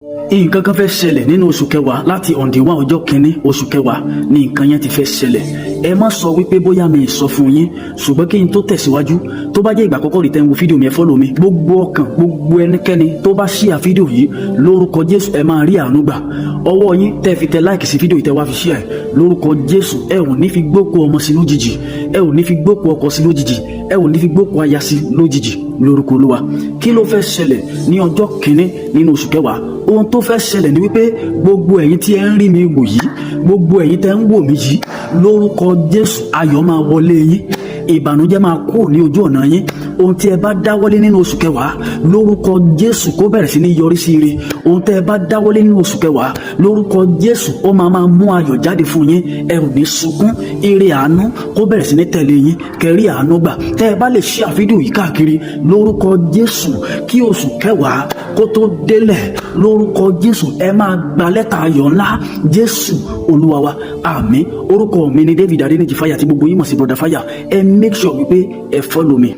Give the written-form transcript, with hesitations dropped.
nǹkan kan fẹ́ ṣẹlẹ̀ nínú oṣù kẹwàá láti ọ̀ǹdíwá ọjọ́ kìíní oṣù kẹwàá ni nǹkan yẹn ti fẹ́ ṣẹlẹ̀. Ẹ má sọ wípé bóyá mi sọ fún yín, ṣùgbọ́n kí n tó tẹ̀síwájú, tó bá jẹ́ ìgbà àkọ́kọ́ rí tẹ́ ń wo fídíò mi, ẹ fọ́lọ̀ mi. Gbogbo ọkàn, gbogbo ẹnikẹ́ni tó bá ṣíà fídíò yìí lórúkọ Jésù ẹ máa rí àánú gbà. Ọwọ́ yín tẹ́ fi tẹ láìkì sí fídíò yìí tẹ́ wá fi ṣíà ẹ̀ lórúkọ Jésù. Ẹ ò ní fi gbókù ọmọ sí lójijì, ẹ ò ní fi gbókù ọkọ sí lójijì, ẹ ò ní fi gbókù aya sí lójijì lórúkọ Olúwa. Kí ló fẹ́ ṣẹlẹ̀ ní ọjọ́ kìíní nínú oṣù kẹwàá? Ohun tó fẹ́ ṣẹlẹ̀ ni wípé gbogbo ẹ̀yin tí ẹ ń rí mi wò yìí, gbogbo ẹ̀yin tẹ́ ń wò mí yìí, lórúkọ Jésù ayọ̀ máa wọlé yín, ìbànújẹ́ máa kúrò ní ojú ọ̀nà yín. Ohun tí ẹ bá dáwọ́lé nínú oṣù kẹwàá lórúkọ Jésù kó bẹ̀rẹ̀ sí ní yọrí sí ire. Ohun tí ẹ bá dáwọ́lé nínú oṣù kẹwàá lórúkọ Jésù ó máa mú ayọ̀ jáde fún yín. Ẹ ò ní sunkún, ire àánú kó bẹ̀rẹ̀ sí ní tẹ̀lé yín, kẹrí àánú gbà. Tẹ́ ẹ bá lè ṣí fídíò yìí káàkiri lórúkọ Jésù kí oṣù kẹwàá kó tó délẹ̀, lórúkọ Jésù ẹ máa gba lẹ́tà ayọ̀ ńlá. Jésù Olúwa wa, àmín. Orúkọ mi ni David Adéníjì Fáyà tí gbogbo yín mọ̀ sí Brother Fáyà. Ẹ make sure wípé ẹ follow mi.